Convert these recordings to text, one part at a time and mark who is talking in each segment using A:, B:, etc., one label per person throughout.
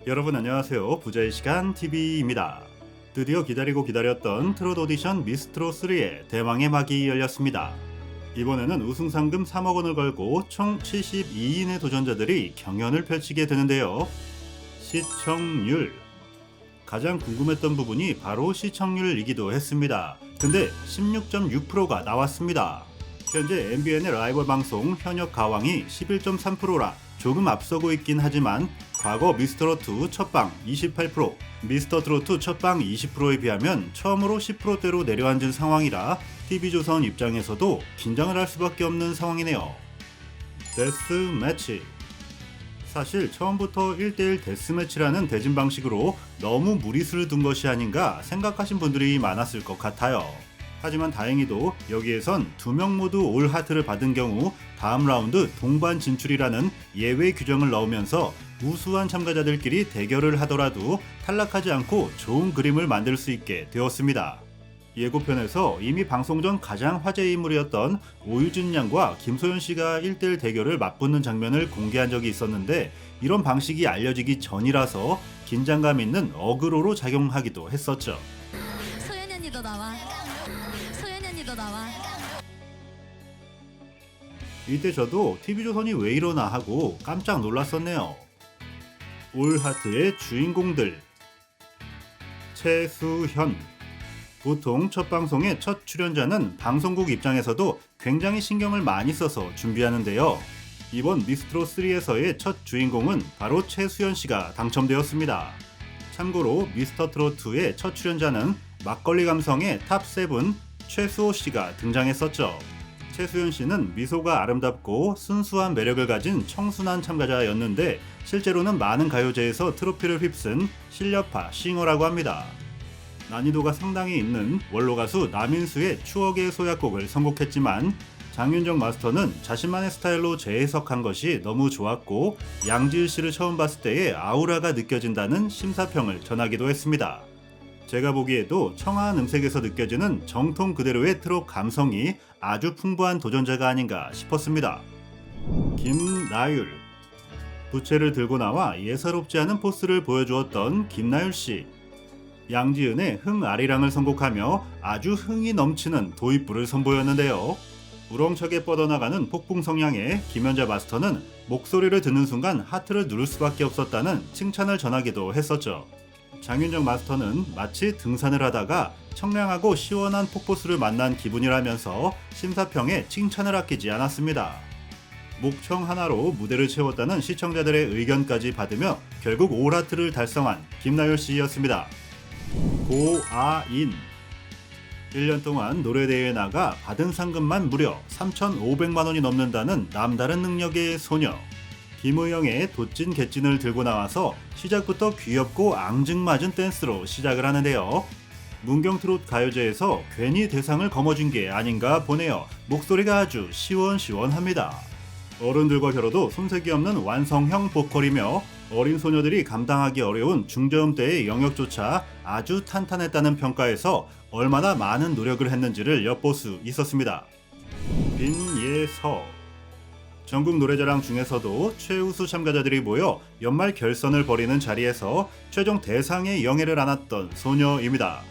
A: 여러분 안녕하세요. 부자의 시간 TV입니다. 드디어 기다리고 기다렸던 트롯 오디션 미스트롯3의 대망의 막이 열렸습니다. 이번에는 우승 상금 3억 원을 걸고 총 72인의 도전자들이 경연을 펼치게 되는데요. 시청률. 가장 궁금했던 부분이 바로 시청률이기도 했습니다. 근데 16.6%가 나왔습니다. 현재 MBN의 라이벌 방송 현역 가왕이 11.3%라 조금 앞서고 있긴 하지만 과거 미스터트롯 첫방 28%, 미스터트롯 첫방 20%에 비하면 처음으로 10%대로 내려앉은 상황이라 TV조선 입장에서도 긴장을 할 수밖에 없는 상황이네요. 데스매치. 사실 처음부터 1대1 데스매치라는 대진 방식으로 너무 무리수를 둔 것이 아닌가 생각하신 분들이 많았을 것 같아요. 하지만 다행히도 여기에선 2명 모두 올 하트를 받은 경우 다음 라운드 동반 진출이라는 예외 규정을 넣으면서 우수한 참가자들끼리 대결을 하더라도 탈락하지 않고 좋은 그림을 만들 수 있게 되었습니다. 예고편에서 이미 방송 전 가장 화제 인물이었던 오유진 양과 김소연 씨가 1대1 대결을 맞붙는 장면을 공개한 적이 있었는데 이런 방식이 알려지기 전이라서 긴장감 있는 어그로로 작용하기도 했었죠.
B: 소연이 언니도 나와. 소연이 언니도 나와.
A: 이때 저도 TV조선이 왜 이러나 하고 깜짝 놀랐었네요. 올 하트의 주인공들. 최수현. 보통 첫 방송의 첫 출연자는 방송국 입장에서도 굉장히 신경을 많이 써서 준비하는데요. 이번 미스트롯3에서의 첫 주인공은 바로 최수연 씨가 당첨되었습니다. 참고로 미스터트롯2의 첫 출연자는 막걸리 감성의 탑7 최수호 씨가 등장했었죠. 최수연 씨는 미소가 아름답고 순수한 매력을 가진 청순한 참가자였는데 실제로는 많은 가요제에서 트로피를 휩쓴 실력파 싱어라고 합니다. 난이도가 상당히 있는 원로 가수 남인수의 추억의 소약곡을 선곡했지만 장윤정 마스터는 자신만의 스타일로 재해석한 것이 너무 좋았고 양지을 씨를 처음 봤을 때의 아우라가 느껴진다는 심사평을 전하기도 했습니다. 제가 보기에도 청아한 음색에서 느껴지는 정통 그대로의 트롯 감성이 아주 풍부한 도전자가 아닌가 싶었습니다. 김나율. 부채를 들고 나와 예사롭지 않은 포스를 보여주었던 김나율 씨. 양지은의 흥아리랑을 선곡하며 아주 흥이 넘치는 도입부를 선보였는데요. 우렁차게 뻗어나가는 폭풍 성량의 김연자 마스터는 목소리를 듣는 순간 하트를 누를 수밖에 없었다는 칭찬을 전하기도 했었죠. 장윤정 마스터는 마치 등산을 하다가 청량하고 시원한 폭포수를 만난 기분이라면서 심사평에 칭찬을 아끼지 않았습니다. 목청 하나로 무대를 채웠다는 시청자들의 의견까지 받으며 결국 올 하트를 달성한 김나율 씨였습니다. 고아인. 1년 동안 노래대회에 나가 받은 상금만 무려 3,500만 원이 넘는다는 남다른 능력의 소녀. 김의영의 돛진 개찐을 들고 나와서 시작부터 귀엽고 앙증맞은 댄스로 시작을 하는데요. 문경트롯 가요제에서 괜히 대상을 거머쥔 게 아닌가 보네요. 목소리가 아주 시원시원합니다. 어른들과 겨뤄도 손색이 없는 완성형 보컬이며 어린 소녀들이 감당하기 어려운 중저음대의 영역조차 아주 탄탄했다는 평가에서 얼마나 많은 노력을 했는지를 엿볼 수 있었습니다. 빈예서. 전국 노래자랑 중에서도 최우수 참가자들이 모여 연말 결선을 벌이는 자리에서 최종 대상의 영예를 안았던 소녀입니다.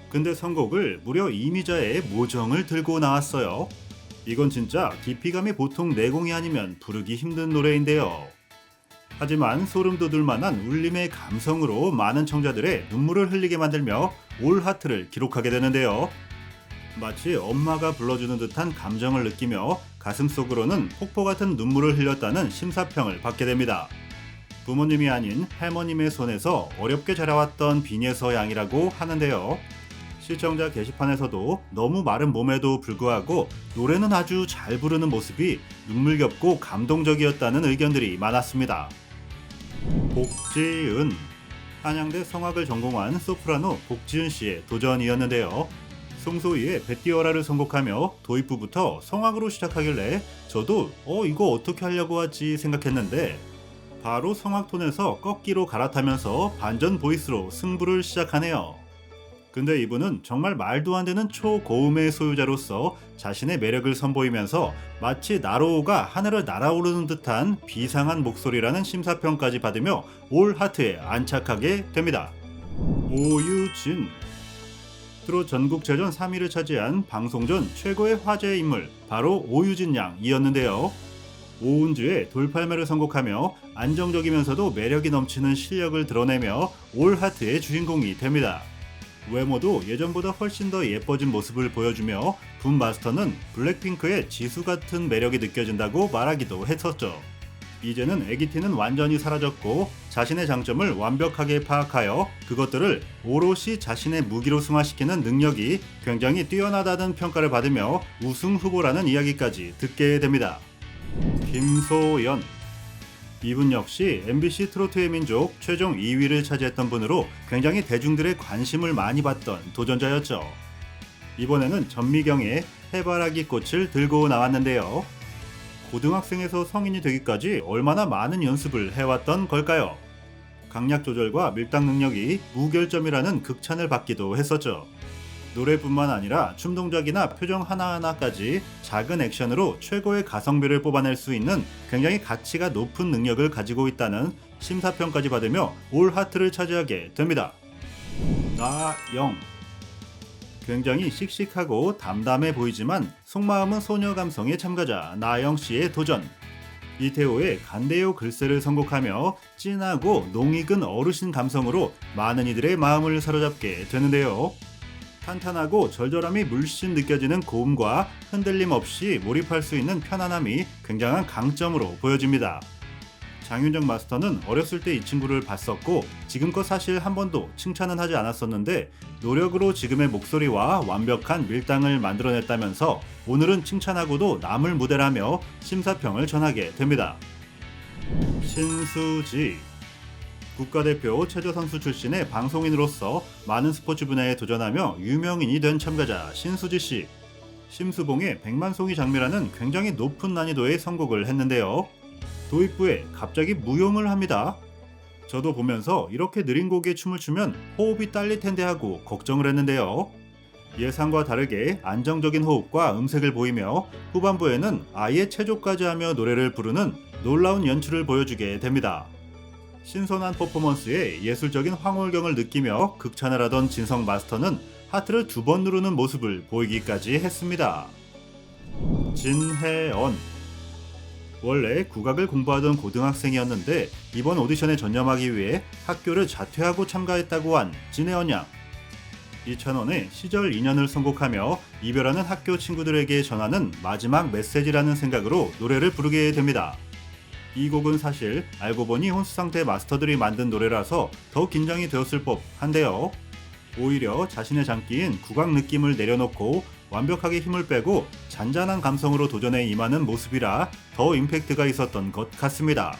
A: 근데 선곡을 무려 이미자의 모정을 들고 나왔어요. 이건 진짜 깊이감이 보통 내공이 아니면 부르기 힘든 노래인데요. 하지만 소름 돋을 만한 울림의 감성으로 많은 청자들의 눈물을 흘리게 만들며 올 하트를 기록하게 되는데요. 마치 엄마가 불러주는 듯한 감정을 느끼며 가슴속으로는 폭포 같은 눈물을 흘렸다는 심사평을 받게 됩니다. 부모님이 아닌 할머님의 손에서 어렵게 자라왔던 빈예서 양이라고 하는데요. 시청자 게시판에서도 너무 마른 몸에도 불구하고 노래는 아주 잘 부르는 모습이 눈물겹고 감동적이었다는 의견들이 많았습니다. 복지은. 한양대 성악을 전공한 소프라노 복지은 씨의 도전이었는데요. 송소희의 뱃띠어라를 선곡하며 도입부부터 성악으로 시작하길래 저도 이거 어떻게 하려고 하지 생각했는데 바로 성악 톤에서 꺾기로 갈아타면서 반전 보이스로 승부를 시작하네요. 근데 이분은 정말 말도 안 되는 초고음의 소유자로서 자신의 매력을 선보이면서 마치 나로우가 하늘을 날아오르는 듯한 비상한 목소리라는 심사평까지 받으며 올 하트에 안착하게 됩니다. 오유진. 트롯 전국체전 3위를 차지한 방송 전 최고의 화제의 인물 바로 오유진 양이었는데요. 오운주의 돌팔매를 선곡하며 안정적이면서도 매력이 넘치는 실력을 드러내며 올 하트의 주인공이 됩니다. 외모도 예전보다 훨씬 더 예뻐진 모습을 보여주며 분 마스터는 블랙핑크의 지수 같은 매력이 느껴진다고 말하기도 했었죠. 이제는 애기티는 완전히 사라졌고 자신의 장점을 완벽하게 파악하여 그것들을 오롯이 자신의 무기로 승화시키는 능력이 굉장히 뛰어나다는 평가를 받으며 우승 후보라는 이야기까지 듣게 됩니다. 김소연. 이분 역시 MBC 트로트의 민족 최종 2위를 차지했던 분으로 굉장히 대중들의 관심을 많이 받던 도전자였죠. 이번에는 전미경의 해바라기 꽃을 들고 나왔는데요. 고등학생에서 성인이 되기까지 얼마나 많은 연습을 해왔던 걸까요? 강약 조절과 밀당 능력이 무결점이라는 극찬을 받기도 했었죠. 노래뿐만 아니라 춤 동작이나 표정 하나하나까지 작은 액션으로 최고의 가성비를 뽑아낼 수 있는 굉장히 가치가 높은 능력을 가지고 있다는 심사평까지 받으며 올 하트를 차지하게 됩니다. 나영. 굉장히 씩씩하고 담담해 보이지만 속마음은 소녀 감성의 참가자 나영 씨의 도전. 이태호의 간대요 글쎄를 선곡하며 진하고 농익은 어르신 감성으로 많은 이들의 마음을 사로잡게 되는데요. 탄탄하고 절절함이 물씬 느껴지는 고음과 흔들림 없이 몰입할 수 있는 편안함이 굉장한 강점으로 보여집니다. 장윤정 마스터는 어렸을 때 이 친구를 봤었고 지금껏 사실 한 번도 칭찬은 하지 않았었는데 노력으로 지금의 목소리와 완벽한 밀당을 만들어냈다면서 오늘은 칭찬하고도 남을 무대라며 심사평을 전하게 됩니다. 신수지. 국가대표 체조선수 출신의 방송인으로서 많은 스포츠 분야에 도전하며 유명인이 된 참가자 신수지씨. 심수봉의 백만송이 장미라는 굉장히 높은 난이도의 선곡을 했는데요. 도입부에 갑자기 무용을 합니다. 저도 보면서 이렇게 느린 곡에 춤을 추면 호흡이 딸릴 텐데 하고 걱정을 했는데요. 예상과 다르게 안정적인 호흡과 음색을 보이며 후반부에는 아예 체조까지 하며 노래를 부르는 놀라운 연출을 보여주게 됩니다. 신선한 퍼포먼스에 예술적인 황홀경을 느끼며 극찬을 하던 진성 마스터는 하트를 2번 누르는 모습을 보이기까지 했습니다. 진혜언. 원래 국악을 공부하던 고등학생이었는데 이번 오디션에 전념하기 위해 학교를 자퇴하고 참가했다고 한 진혜언 양. 이찬원의 시절 인연을 선곡하며 이별하는 학교 친구들에게 전하는 마지막 메시지라는 생각으로 노래를 부르게 됩니다. 이 곡은 사실 알고 보니 혼수상태 마스터들이 만든 노래라서 더 긴장이 되었을 법한데요. 오히려 자신의 장기인 국악 느낌을 내려놓고 완벽하게 힘을 빼고 잔잔한 감성으로 도전에 임하는 모습이라 더 임팩트가 있었던 것 같습니다.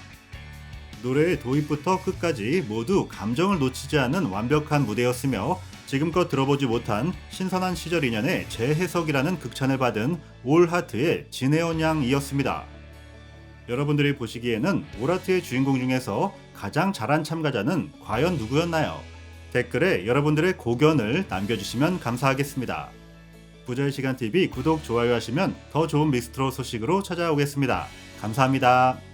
A: 노래의 도입부터 끝까지 모두 감정을 놓치지 않은 완벽한 무대였으며 지금껏 들어보지 못한 신선한 시절 인연의 재해석이라는 극찬을 받은 올 하트의 진혜원 양이었습니다. 여러분들이 보시기에는 올 하트의 주인공 중에서 가장 잘한 참가자는 과연 누구였나요? 댓글에 여러분들의 고견을 남겨주시면 감사하겠습니다. 부자의 시간 TV 구독, 좋아요 하시면 더 좋은 미스트롯 소식으로 찾아오겠습니다. 감사합니다.